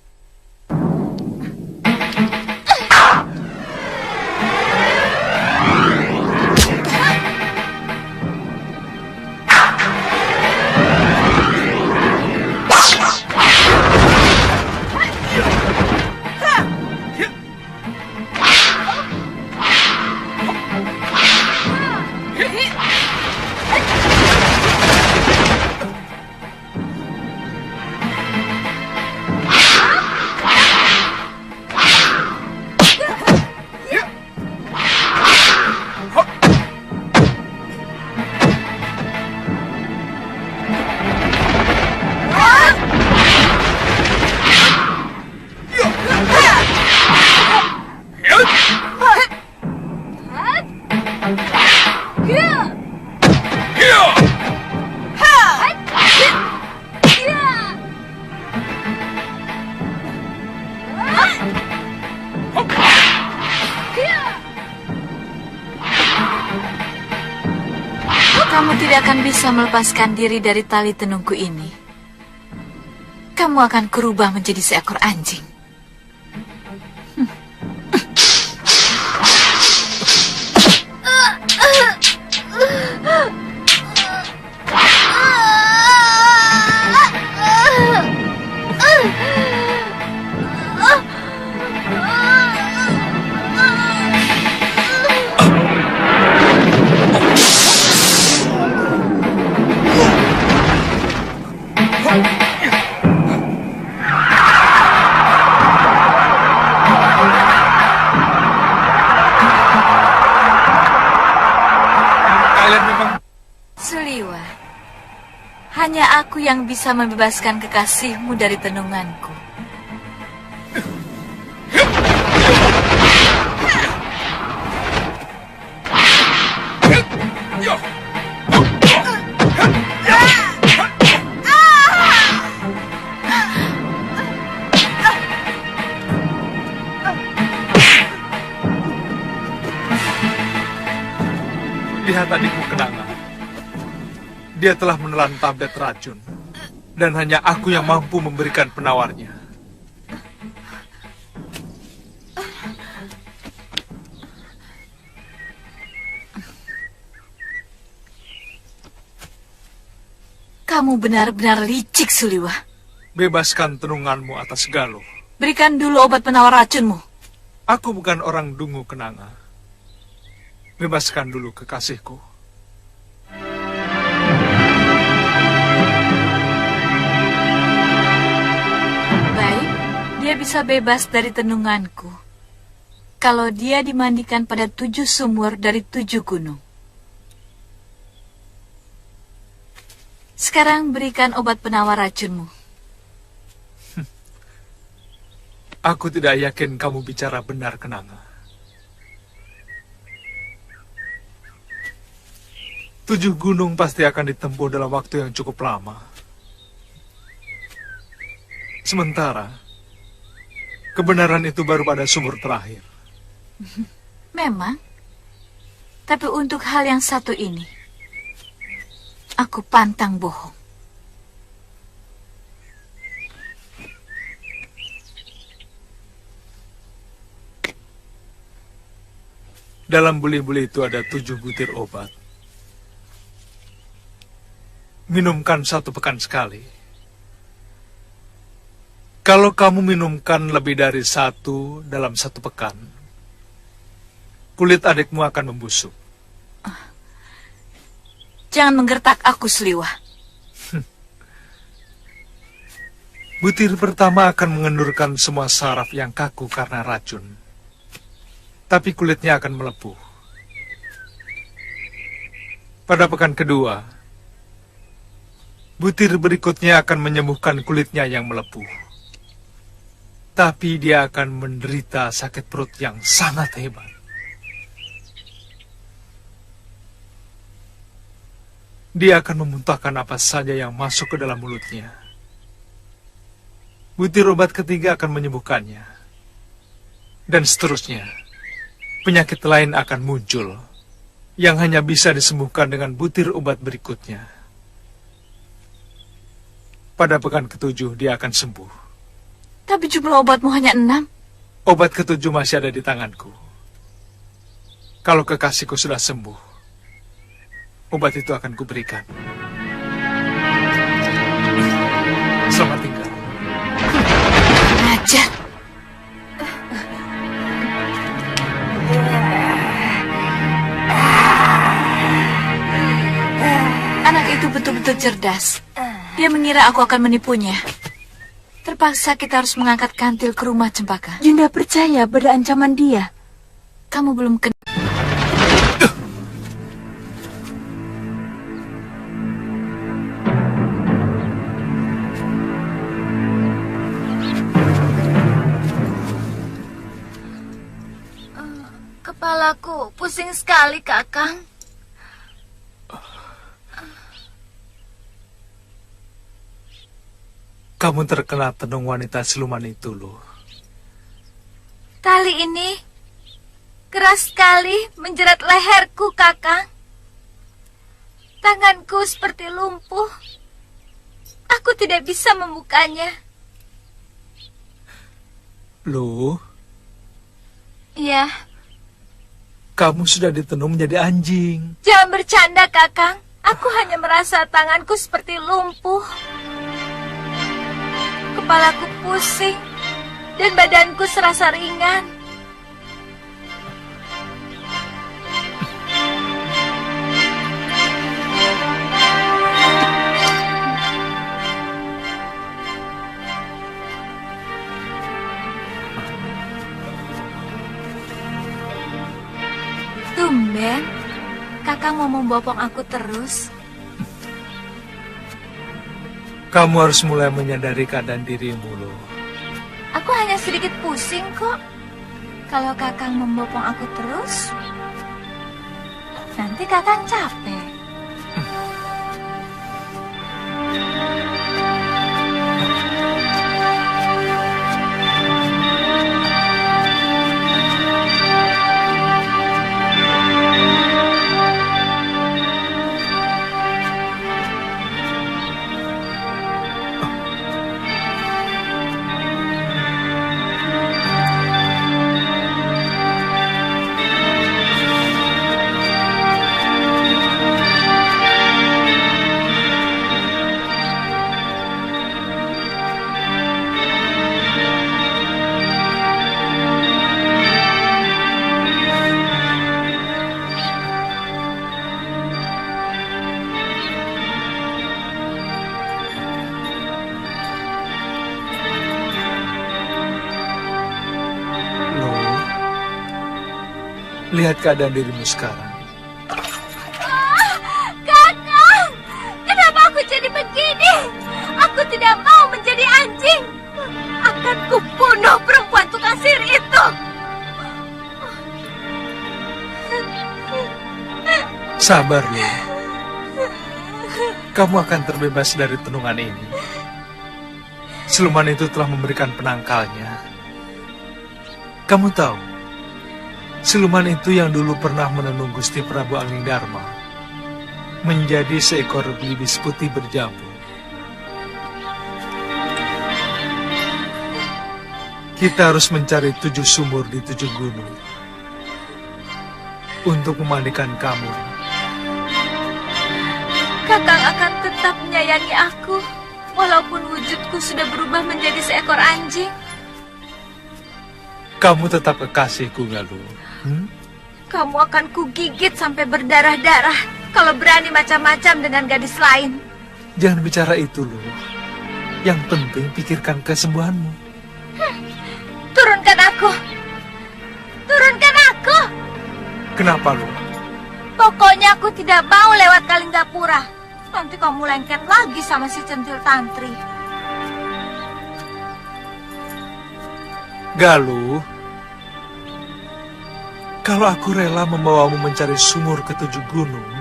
Kamu tidak akan bisa melepaskan diri dari tali tenungku ini. Kamu akan kurubah menjadi seekor anjing. Suliwa, hanya aku yang bisa membebaskan kekasihmu dari tenunganku. Lihat adikku Kenanga. Dia telah menelan tablet racun. Dan hanya aku yang mampu memberikan penawarnya. Kamu benar-benar licik, Suliwa. Bebaskan tenunganmu atas Galuh. Berikan dulu obat penawar racunmu. Aku bukan orang dungu Kenanga. Bebaskan dulu kekasihku. Baik, dia bisa bebas dari tenunganku. Kalau dia dimandikan pada 7 sumur dari 7 gunung. Sekarang berikan obat penawar racunmu. Aku tidak yakin kamu bicara benar, Kenanga. 7 gunung pasti akan ditempuh dalam waktu yang cukup lama. Sementara, kebenaran itu baru pada sumur terakhir. Memang. Tapi untuk hal yang satu ini, aku pantang bohong. Dalam buli-buli itu ada 7 butir obat. Minumkan 1 pekan sekali. Kalau kamu minumkan lebih dari 1 dalam 1 pekan, kulit adikmu akan membusuk. Jangan menggertak aku, Suliwa. Butir pertama akan mengendurkan semua saraf yang kaku karena racun. Tapi kulitnya akan melepuh. Pada pekan kedua, butir berikutnya akan menyembuhkan kulitnya yang melepuh. Tapi dia akan menderita sakit perut yang sangat hebat. Dia akan memuntahkan apa saja yang masuk ke dalam mulutnya. Butir obat ketiga akan menyembuhkannya. Dan seterusnya. Penyakit lain akan muncul yang hanya bisa disembuhkan dengan butir obat berikutnya. Pada pekan ke-7 dia akan sembuh. Tapi jumlah obatmu hanya 6. Obat ke-7 masih ada di tanganku. Kalau kekasihku sudah sembuh, obat itu akan kuberikan. Selamat tinggal. Aja. Anak itu betul-betul cerdas. Dia mengira aku akan menipunya. Terpaksa kita harus mengangkat kantil ke rumah Cempaka. Yunda percaya pada ancaman dia. Kamu belum kenal. Kepalaku pusing sekali, Kakang. Kamu terkena tenung wanita siluman itu, loh. Tali ini keras sekali menjerat leherku, Kakang. Tanganku seperti lumpuh. Aku tidak bisa membukanya. Loh, Iya, kamu sudah ditenung menjadi anjing. jangan bercanda, Kakang. Aku hanya merasa tanganku seperti lumpuh. Kepalaku pusing dan badanku serasa ringan. Tumben, Kakang mau membopong aku terus. Kamu harus mulai menyadari keadaan dirimu, loh. Aku hanya sedikit pusing kok. Kalau Kakang membopong aku terus, nanti Kakang capek. Lihat keadaan dirimu sekarang. Kakang, kenapa aku jadi begini? Aku tidak mau menjadi anjing. Akan kubunuh perempuan tukang sihir itu. Sabar, loh. Kamu akan terbebas dari tenungan ini. Siluman itu telah memberikan penangkalnya. Kamu tahu, siluman itu yang dulu pernah menenung Gusti Prabu Anglingdarma menjadi seekor belibis putih berjambu. Kita harus mencari 7 sumur di 7 gunung untuk memandikan kamu. Kakang akan tetap menyayangi aku, walaupun wujudku sudah berubah menjadi seekor anjing. Kamu tetap kekasihku, Galuh. Kamu akan kugigit sampai berdarah-darah kalau berani macam-macam dengan gadis lain. Jangan bicara itu, loh. Yang penting pikirkan kesembuhanmu. Turunkan aku! Turunkan aku! Kenapa, loh? Pokoknya aku tidak mau lewat Kalinggapura. Nanti kamu lengket lagi sama si centil tantri. Galuh, kalau aku rela membawamu mencari sumur ke 7 gunung,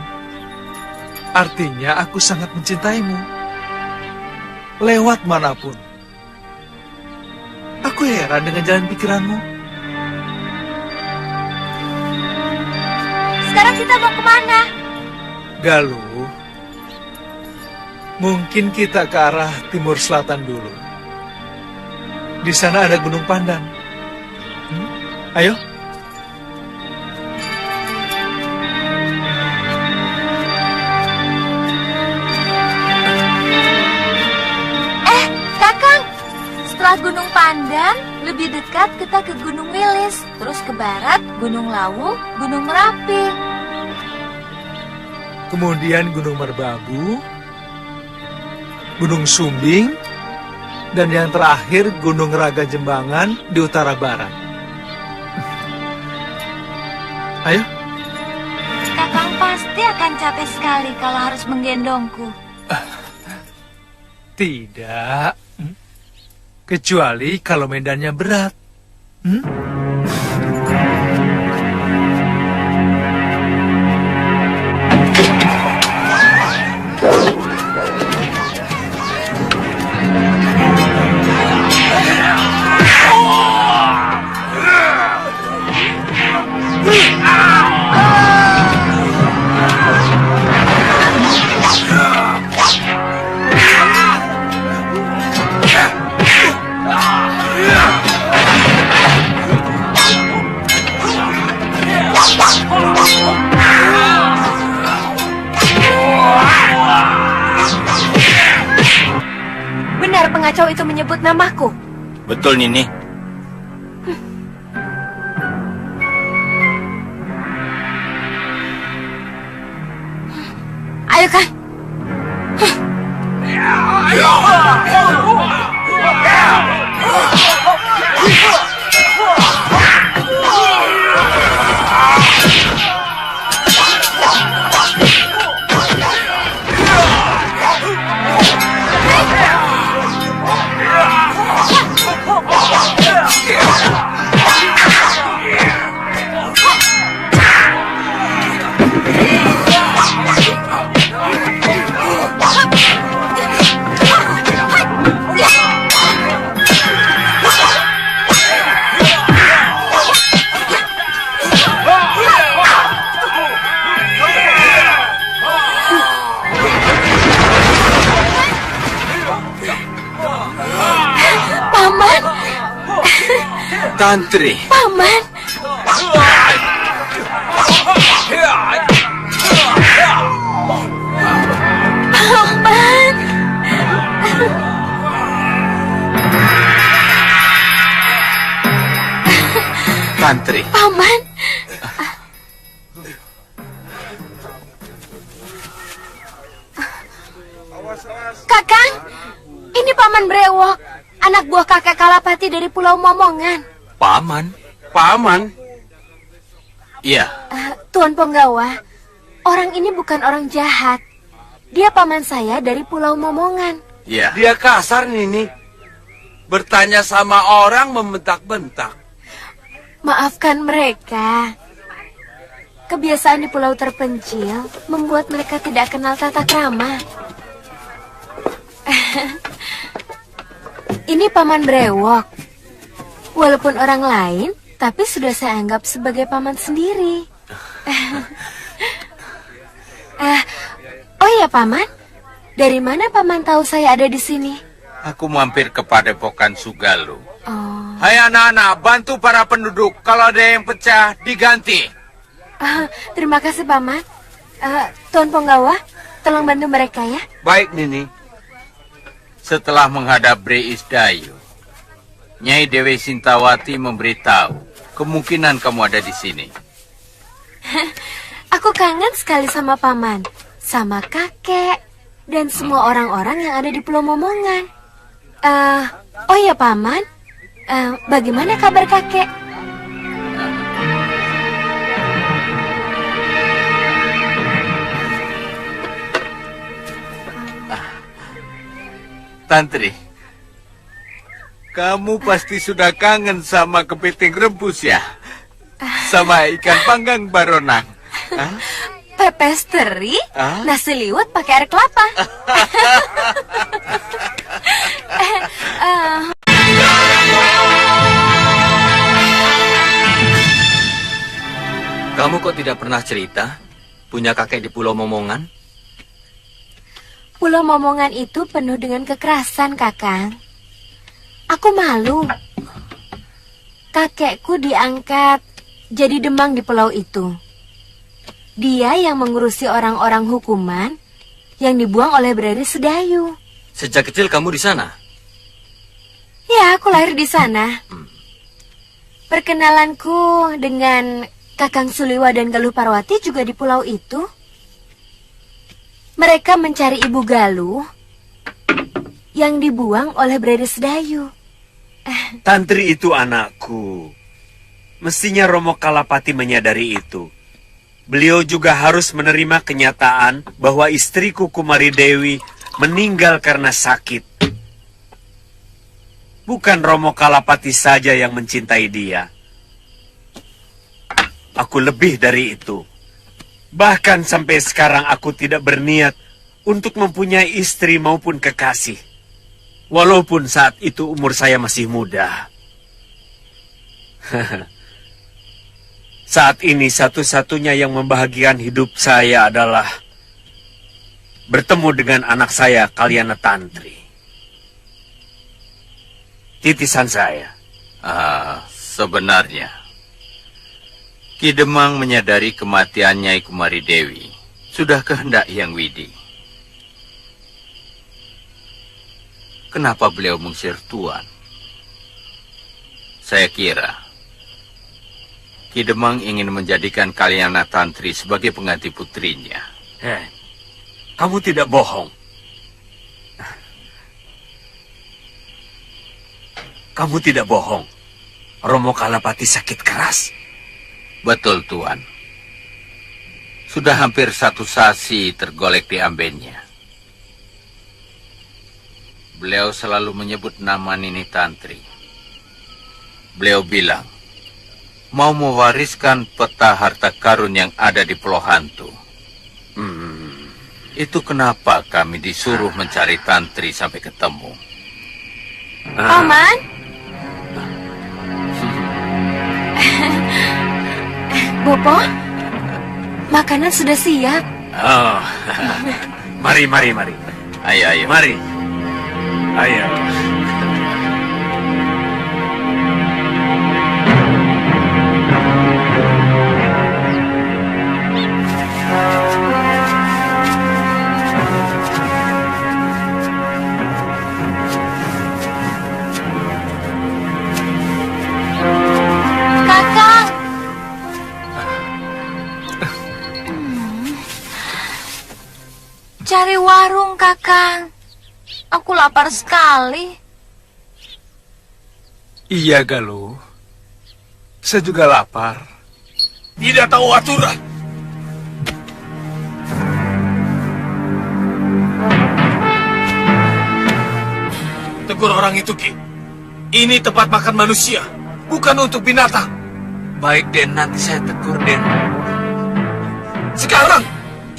artinya aku sangat mencintaimu. Lewat manapun. Aku heran dengan jalan pikiranmu. Sekarang kita mau kemana? Galuh, Mungkin kita ke arah timur selatan dulu. Di sana ada Gunung Pandan. Ayo. Kakang, setelah Gunung Pandan, lebih dekat kita ke Gunung Wilis, terus ke barat Gunung Lawu, Gunung Merapi. Kemudian Gunung Merbabu, Gunung Sumbing, dan yang terakhir Gunung Raga Jembangan di utara barat. Ayo. Kakang pasti akan capek sekali kalau harus menggendongku. Tidak. Kecuali kalau medannya berat. Benar pengacau itu menyebut namaku. Betul, Nini. Ayo, Kang. Tantri. Paman. Paman. Tantri. Paman. Kakang, ini Paman Brewok, anak buah kakek Kalapati dari Pulau Momongan. Paman? Paman? Iya. Tuan Penggawa, orang ini bukan orang jahat. Dia paman saya dari Pulau Momongan. Iya. Dia kasar, Nini. Bertanya sama orang membentak-bentak. Maafkan mereka. Kebiasaan di pulau terpencil membuat mereka tidak kenal tata krama. Ini Paman Brewok. Walaupun orang lain, tapi sudah saya anggap sebagai paman sendiri. Oh iya, Paman. Dari mana Paman tahu saya ada di sini? Aku mampir ke Padepokan Sugalu. Oh. Hai anak-anak, bantu para penduduk. Kalau ada yang pecah, diganti. Terima kasih, Paman. Tuan Penggawa, tolong bantu mereka ya. Baik, Nini. Setelah menghadap Bre Isdayu, Nyai Dewi Sintawati memberitahu kemungkinan kamu ada di sini. Aku kangen sekali sama Paman, sama kakek, dan semua orang-orang yang ada di Pulau Momongan. Oh ya, Paman, bagaimana kabar kakek? Tantri, kamu pasti sudah kangen sama kepiting rebus ya? Sama ikan panggang baronang. Pepes teri, nasi liwet pakai air kelapa. Kamu kok tidak pernah cerita punya kakek di Pulau Momongan? Pulau Momongan itu penuh dengan kekerasan, Kakang. Aku malu. Kakekku diangkat jadi demang di pulau itu. Dia yang mengurusi orang-orang hukuman yang dibuang oleh Breri Sedayu. Sejak kecil kamu di sana? Ya, aku lahir di sana. Perkenalanku dengan Kakang Suliwa dan Galuh Parwati juga di pulau itu. Mereka mencari Ibu Galuh yang dibuang oleh Breri Sedayu. Tantri itu anakku. Mestinya Romo Kalapati menyadari itu. Beliau juga harus menerima kenyataan bahwa istriku Kumari Dewi meninggal karena sakit. Bukan Romo Kalapati saja yang mencintai dia. Aku lebih dari itu. Bahkan sampai sekarang aku tidak berniat untuk mempunyai istri maupun kekasih. Walaupun saat itu umur saya masih muda. Saat ini satu-satunya yang membahagiakan hidup saya adalah bertemu dengan anak saya, Kalyana Tantri. Titisan saya. Sebenarnya Ki Demang menyadari kematian Nyai Kumari Dewi sudah kehendak Hyang Widi. Kenapa beliau mengusir Tuan? Saya kira Ki Demang ingin menjadikan Kalyana Tantri sebagai pengganti putrinya. Kamu tidak bohong. Kamu tidak bohong. Romo Kalapati sakit keras. Betul, Tuan. Sudah hampir 1 sasi tergolek di ambennya. Beliau selalu menyebut nama Nini Tantri. Beliau bilang, mau mewariskan peta harta karun yang ada di Pulau Hantu. Itu kenapa kami disuruh mencari Tantri sampai ketemu. Paman? Bopo, makanan sudah siap. Oh, mari. Ayo. Mari. Ayo. Kakang. Cari warung, Kakang. Aku lapar sekali. Iya, Galuh. Saya juga lapar. Tidak tahu aturan. Tegur orang itu, Ki. Ini tempat makan manusia, bukan untuk binatang. Baik, Den. Nanti saya tegur, Den. Sekarang!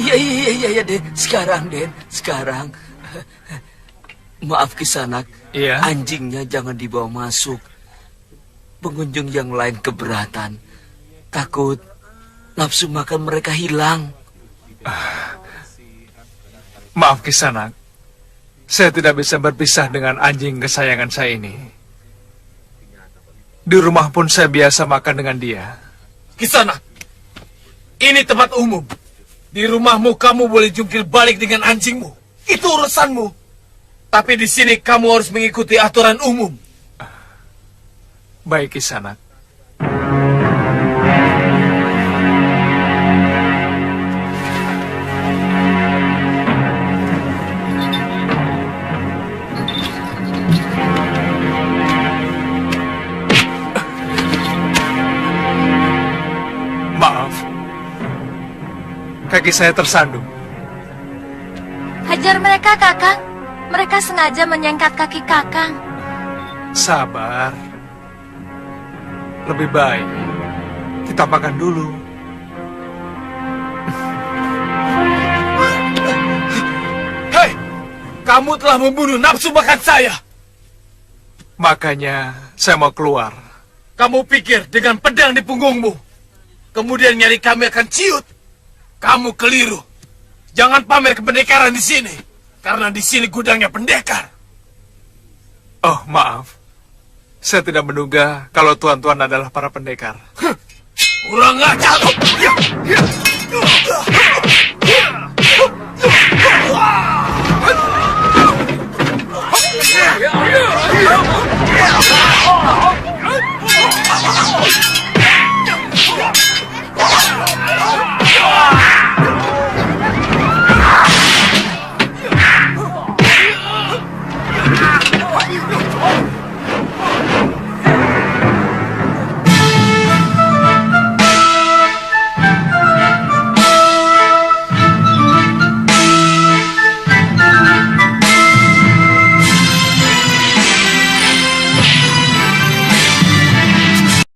Iya, Den. Sekarang, Den. Sekarang. Maaf, Kisanak. Iya. Anjingnya jangan dibawa masuk. Pengunjung yang lain keberatan. Takut nafsu makan mereka hilang. Maaf, Kisanak. Saya tidak bisa berpisah dengan anjing kesayangan saya ini. Di rumah pun saya biasa makan dengan dia. Kisanak, ini tempat umum. Di rumahmu kamu boleh jungkir balik dengan anjingmu. Itu urusanmu. Tapi di sini kamu harus mengikuti aturan umum. Baik, Kisanak. Maaf. Kaki saya tersandung. Hajar mereka, Kakang. Mereka sengaja menyengkat kaki Kakang. Sabar. Lebih baik kita makan dulu. Hei, kamu telah membunuh nafsu makan saya. Makanya saya mau keluar. Kamu pikir dengan pedang di punggungmu, kemudian nyali kami akan ciut? Kamu keliru. Jangan pamer kependekaran di sini. karena di sini gudangnya pendekar. Oh, maaf. Saya tidak menduga kalau tuan-tuan adalah para pendekar. Kurang ajar.